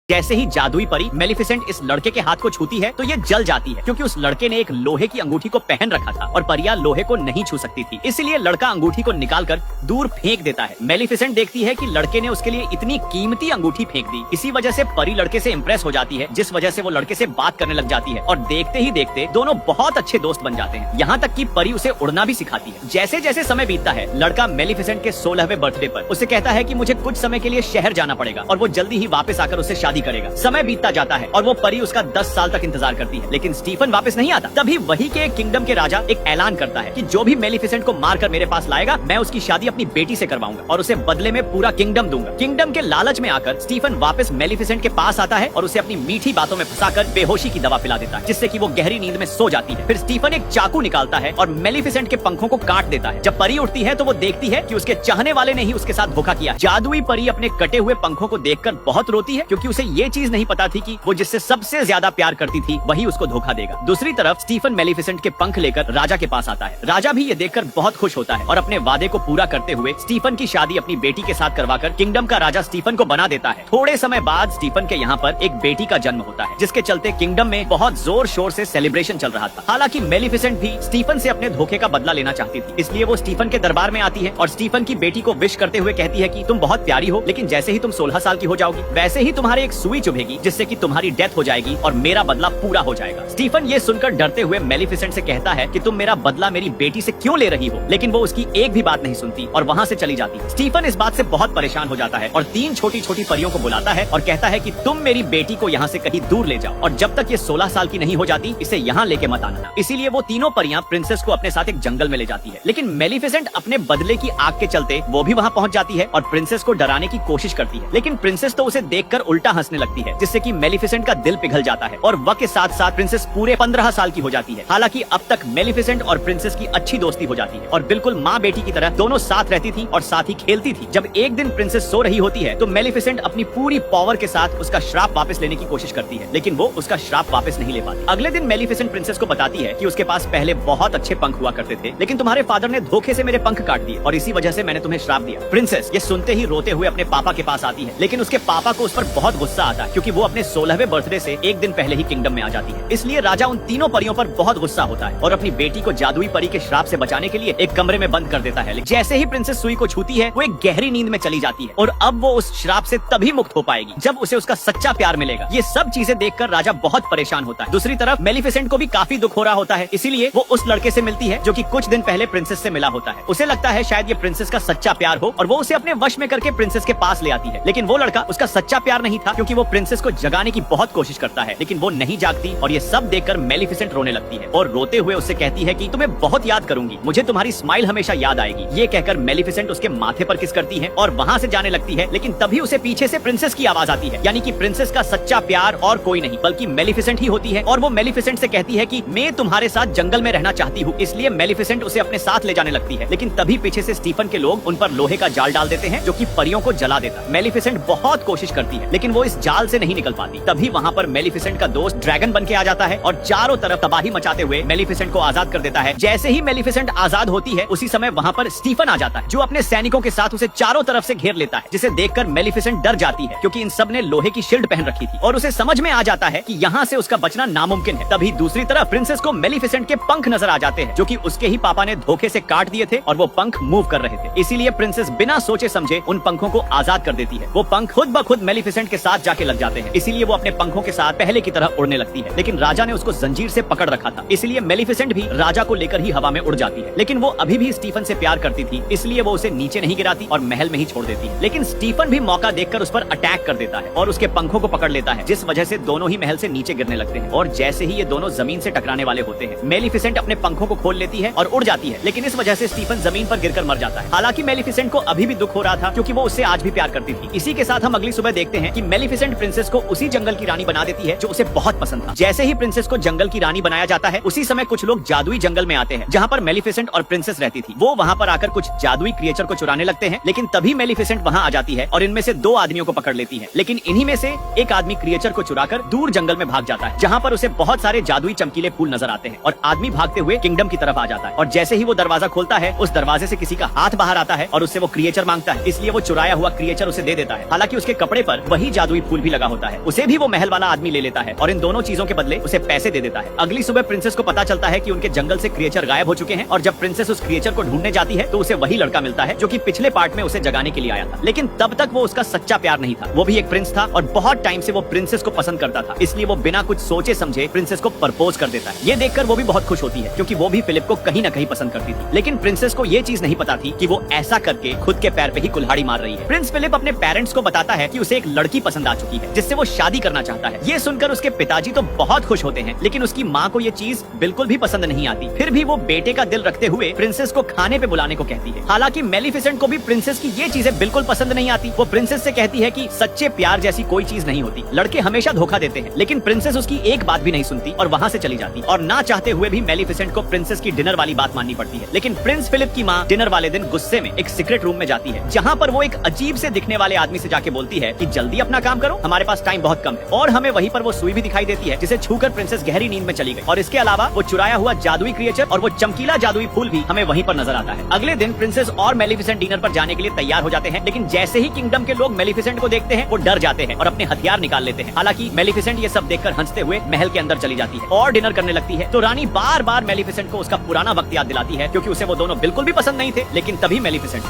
जैसे ही जादुई परी मेलिफिसेंट इस लड़के के हाथ को छूती है तो ये जल जाती है, क्योंकि उस लड़के ने एक लोहे की अंगूठी को पहन रखा था और परियां लोहे को नहीं छू सकती थी। इसलिए लड़का अंगूठी को निकालकर दूर फेंक देता है। मेलिफिसेंट देखती है कि लड़के ने उसके लिए इतनी कीमती अंगूठी फेंक दी। इसी वजह से परी लड़के से इम्प्रेस हो जाती है, जिस वजह से वो लड़के से बात करने लग जाती है और देखते ही देखते दोनों बहुत अच्छे दोस्त बन जाते हैं। यहाँ तक कि परी उसे उड़ना भी सिखाती है। जैसे जैसे समय बीतता है, लड़का मेलिफिसेंट के 16वें बर्थडे पर उसे कहता है कि मुझे कुछ समय के लिए शहर जाना पड़ेगा और वो जल्दी ही वापस आकर उससे शादी करेगा। समय बीतता जाता है और वो परी उसका 10 साल तक इंतजार करती है, लेकिन स्टीफन वापस नहीं आता। तभी वही के किंगडम के राजा एक ऐलान करता है कि जो भी मेलिफिसेंट को मारकर मेरे पास लाएगा, मैं उसकी शादी अपनी बेटी से करवाऊंगा और उसे बदले में पूरा किंगडम दूंगा। किंगडम के लालच में आकर स्टीफन वापस मेलिफिसेंट के पास आता है और उसे अपनी मीठी बातों में फंसाकर बेहोशी की दवा पिला देता है, जिससे कि वो गहरी नींद में सो जाती है। फिर स्टीफन एक चाकू निकालता है और मेलिफिसेंट के पंखों को काट देता है। जब परी उठती है तो वो देखती है कि उसके चाहने वाले ने ही उसके साथ धोखा किया। जादुई परी अपने कटे हुए पंखों को देखकर बहुत रोती है, क्योंकि उसे ये चीज नहीं पता थी कि वो जिससे सबसे ज्यादा प्यार करती थी वही उसको धोखा देगा। दूसरी तरफ स्टीफन मेलिफिसेंट के पंख लेकर राजा के पास आता है। राजा भी ये देखकर बहुत खुश होता है और अपने वादे को पूरा करते हुए स्टीफन की शादी अपनी बेटी के साथ करवाकर किंगडम का राजा स्टीफन को बना देता है। थोड़े समय बाद स्टीफन के यहाँ पर एक बेटी का जन्म होता है, जिसके चलते किंगडम में बहुत जोर शोर से सेलिब्रेशन चल रहा था। हालांकि मेलिफिसेंट भी स्टीफन से अपने धोखे का बदला लेना चाहती थी, इसलिए वो स्टीफन के दरबार में आती है और स्टीफन की बेटी को विश करते हुए कहती है कि तुम बहुत प्यारी हो, लेकिन जैसे ही तुम 16 साल की हो जाओगी वैसे ही तुम्हारे एक सुई चुभेगी, जिससे कि तुम्हारी डेथ हो जाएगी और मेरा बदला पूरा हो जाएगा। स्टीफन ये सुनकर डरते हुए मेलिफिसेंट से कहता है कि तुम मेरा बदला मेरी बेटी से क्यों ले रही हो, लेकिन वो उसकी एक भी बात नहीं सुनती और वहाँ से चली जाती है। स्टीफन इस बात से बहुत परेशान हो जाता है और 3 छोटी छोटी परियों को बुलाता है और कहता है कि तुम मेरी बेटी को यहाँ से कहीं दूर ले जाओ और जब तक ये 16 साल की नहीं हो जाती इसे यहाँ लेके मत आना। इसीलिए वो तीनों परियां प्रिंसेस को अपने साथ एक जंगल में ले जाती है, लेकिन मेलिफिसेंट अपने बदले की आग के चलते वो भी वहाँ पहुँच जाती है और प्रिंसेस को डराने की कोशिश करती है, लेकिन प्रिंसेस तो उसे देखकर उल्टा हंसने लगती है, जिससे कि मेलिफिसेंट का दिल पिघल जाता है और वक्त के साथ साथ प्रिंसेस पूरे 15 साल की हो जाती है। हालांकि अब तक मेलिफिसेंट और प्रिंसेस की अच्छी दोस्ती हो जाती है और बिल्कुल माँ बेटी की तरह दोनों साथ रहती थी और साथ ही खेलती थी। जब एक दिन प्रिंसेस सो रही होती है तो मेलिफिसेंट अपनी पूरी पावर के साथ उसका श्राप वापस लेने की कोशिश करती है, लेकिन वो उसका श्राप वापस नहीं ले पाती। अगले दिन मेलिफिसेंट प्रिंसेस को बताती है कि उसके पास पहले बहुत अच्छे पंख हुआ करते थे, लेकिन तुम्हारे फादर ने धोखे से मेरे पंख काट दिए और इसी वजह से मैंने तुम्हें श्राप दिया। प्रिंसेस ये सुनते ही रोते हुए अपने पापा के पास आती है, लेकिन उसके पापा को उस पर बहुत गुस्सा आता है, क्योंकि वो अपने 16वें बर्थडे से एक दिन पहले ही किंगडम में आ जाती है। इसलिए राजा उन तीनों परियों पर बहुत गुस्सा होता है और अपनी बेटी को जादुई परी के श्राप से बचाने के लिए एक कमरे में बंद कर देता है। जैसे ही प्रिंसेस सुई को छूती है वो एक गहरी नींद में चली जाती है और अब वो उस श्राप से तभी मुक्त हो पाएगी जब उसे उसका सच्चा प्यार मिलेगा। ये सब चीजें देखकर राजा बहुत परेशान होता है। दूसरी तरफ मेलिफिसेंट को भी काफी दुख हो रहा होता है, इसीलिए वो उस लड़के से मिलती है जो कि कुछ दिन पहले प्रिंसेस से मिला होता है। उसे लगता है शायद ये प्रिंसेस का सच्चा प्यार हो और वो उसे अपने वश में करके प्रिंसेस के पास ले आती है, लेकिन वो लड़का उसका सच्चा प्यार नहीं था, क्योंकि वो प्रिंसेस को जगाने की बहुत कोशिश करता है, लेकिन वो नहीं जागती और ये सब देखकर मेलिफिसेंट रोने लगती है और रोते हुए उससे कहती है कि तुम्हें बहुत याद करूंगी, मुझे तुम्हारी स्माइल हमेशा याद आएगी। ये कहकर मेलिफिसेंट उसके माथे पर किस करती है और वहाँ से जाने लगती है, लेकिन तभी उसे पीछे से प्रिंसेस की आवाज आती है, यानी कि प्रिंसेस का सच्चा प्यार और कोई नहीं बल्कि मेलिफिसेंट ही होती है और वो मेलिफिसेंट से कहती है कि मैं तुम्हारे साथ जंगल में रहना चाहती हूँ। इसलिए मेलिफिसेंट उसे अपने साथ ले जाने लगती है, लेकिन तभी पीछे से स्टीफन के लोग उन पर लोहे का जाल डाल देते हैं जो कि परियों को जला देता है। मेलिफिसेंट बहुत कोशिश करती है, लेकिन वो इस जाल से नहीं निकल पाती। तभी वहाँ पर मेलिफिसेंट का दोस्त ड्रैगन बन के आ जाता है और चारों तरफ तबाही मचाते हुए मेलिफिसेंट को आजाद कर देता है। जैसे ही मेलिफिसेंट आजाद होती है उसी समय वहाँ पर स्टीफन आ जाता है, जो अपने सैनिकों के साथ उसे चारों तरफ से घेर लेता है, जिसे देखकर मेलिफिसेंट डर जाती है, क्योंकि इन सब ने लोहे की शील्ड पहन रखी थी और उसे समझ में आ जाता है कि यहाँ से उसका बचना नामुमकिन है। तभी दूसरी तरफ प्रिंसेस को मेलिफिसेंट के पंख नजर आ जाते हैं, जो कि उसके ही पापा ने धोखे से काट दिए थे और वो पंख मूव कर रहे थे। इसीलिए प्रिंसेस बिना सोचे समझे उन पंखों को आजाद कर देती है। वो पंख खुद ब खुद मेलिफिसेंट के साथ जाके लग जाते हैं, इसीलिए वो अपने पंखों के साथ पहले की तरह उड़ने लगती है, लेकिन राजा ने उसको जंजीर से पकड़ रखा था, इसलिए मेलिफिसेंट भी राजा को लेकर ही हवा में उड़ जाती है। लेकिन वो अभी भी स्टीफन से प्यार करती थी, इसलिए वो उसे नीचे नहीं गिराती और महल में ही छोड़ देती है। लेकिन स्टीफन भी मौका देखकर उस पर अटैक कर देता है और उसके पंखों को पकड़ लेता है, जिस वजह से दोनों ही महल से नीचे गिरने लगते हैं और जैसे ही ये दोनों जमीन से टकराने वाले होते हैं, मेलिफिसेंट अपने पंखों को खोल लेती है और उड़ जाती है, लेकिन इस वजह से स्टीफन जमीन पर गिरकर मर जाता है। हालांकि मेलिफिसेंट को अभी भी दुख हो रहा था, क्योंकि वो उससे आज भी प्यार करती थी। इसी के साथ हम अगली सुबह देखते हैं कि मेलिफिसेंट प्रिंसेस को उसी जंगल की रानी बना देती है जो उसे बहुत पसंद था। जैसे ही प्रिंसेस को जंगल की रानी बनाया जाता है, उसी समय कुछ लोग जादुई जंगल में आते हैं जहाँ पर मेलिफिसेंट और प्रिंसेस रहती थी। वो वहाँ पर आकर कुछ जादुई क्रिएचर को चुराने लगते हैं, लेकिन तभी मेलिफिसेंट वहाँ आ जाती है और इनमें से 2 आदमियों को पकड़ लेती है। लेकिन इन्हीं में से एक आदमी क्रिएचर को चुराकर दूर जंगल में भाग जाता है, जहाँ पर उसे बहुत सारे जादुई चमकीले फूल नजर आते हैं और आदमी भागते हुए किंगडम की तरफ आ जाता है। और जैसे ही वो दरवाजा खोलता है, उस दरवाजे से किसी का हाथ बाहर आता है और उससे वो क्रिएचर मांगता है, इसलिए वो चुराया हुआ क्रिएचर उसे दे देता है। हालांकि उसके कपड़े पर वही जादुई जादुई फूल भी लगा होता है। उसे भी वो महल वाला आदमी ले लेता है और इन दोनों चीजों के बदले उसे पैसे दे देता है। अगली सुबह प्रिंसेस को पता चलता है कि उनके जंगल से क्रिएचर गायब हो चुके हैं और जब प्रिंसेस उस क्रिएचर को ढूंढने जाती है तो उसे वही लड़का मिलता है जो कि पिछले पार्ट में उसे जगाने के लिए आया था। लेकिन तब तक वो उसका सच्चा प्यार नहीं था। वो भी एक प्रिंस था और बहुत टाइम से वो प्रिंसेस को पसंद करता था, इसलिए वो बिना कुछ सोचे समझे प्रिंसेस को प्रपोज कर देता है। ये देखकर वो भी बहुत खुश होती है क्योंकि वो भी फिलिप को कहीं ना कहीं पसंद करती थी। लेकिन प्रिंसेस को ये चीज नहीं पता थी कि वो ऐसा करके खुद के पैर पे ही कुल्हाड़ी मार रही है। प्रिंस फिलिप अपने पेरेंट्स को बताता है कि उसे एक लड़की पसंद आ चुकी है जिससे वो शादी करना चाहता है। ये सुनकर उसके पिताजी तो बहुत खुश होते हैं, लेकिन उसकी माँ को ये चीज बिल्कुल भी पसंद नहीं आती। फिर भी वो बेटे का दिल रखते हुए प्रिंसेस को खाने पे बुलाने को कहती है। हालांकि मेलिफिसेंट को भी प्रिंसेस की ये चीजें बिल्कुल पसंद नहीं आती। वो प्रिंसेस से कहती है कि सच्चे प्यार जैसी कोई चीज नहीं होती, लड़के हमेशा धोखा देते हैं। लेकिन प्रिंसेस उसकी एक बात भी नहीं सुनती और वहाँ से चली जाती। और ना चाहते हुए भी मेलिफिसेंट को प्रिंसेस की डिनर वाली बात माननी पड़ती है। लेकिन प्रिंस फिलिप की माँ डिनर वाले दिन गुस्से में एक सीक्रेट रूम में जाती है, जहाँ पर वो एक अजीब से दिखने वाले आदमी से जाके बोलती है कि जल्दी अपना काम करो, हमारे पास टाइम बहुत कम है। और हमें वहीं पर वो सुई भी दिखाई देती है जिसे छूकर प्रिंसेस गहरी नींद में चली गई। और इसके अलावा वो चुराया हुआ जादुई क्रिएचर और वो चमकीला जादुई फूल भी हमें वहीं पर नजर आता है। अगले दिन प्रिंसेस और मेलिफिसेंट डिनर पर जाने के लिए तैयार हो जाते हैं, लेकिन जैसे ही किंगडम के लोग मेलिफिसेंट को देखते हैं वो डर जाते हैं और अपने हथियार निकाल लेते हैं। हालांकि मेलिफिसेंट ये सब देखकर हंसते हुए महल के अंदर चली जाती है और डिनर करने लगती है। तो रानी बार बार मेलिफिसेंट को उसका पुराना वक्त याद दिलाती है क्योंकि उसे वो दोनों बिल्कुल भी पसंद नहीं थे, लेकिन तभी मेलिफिसेंट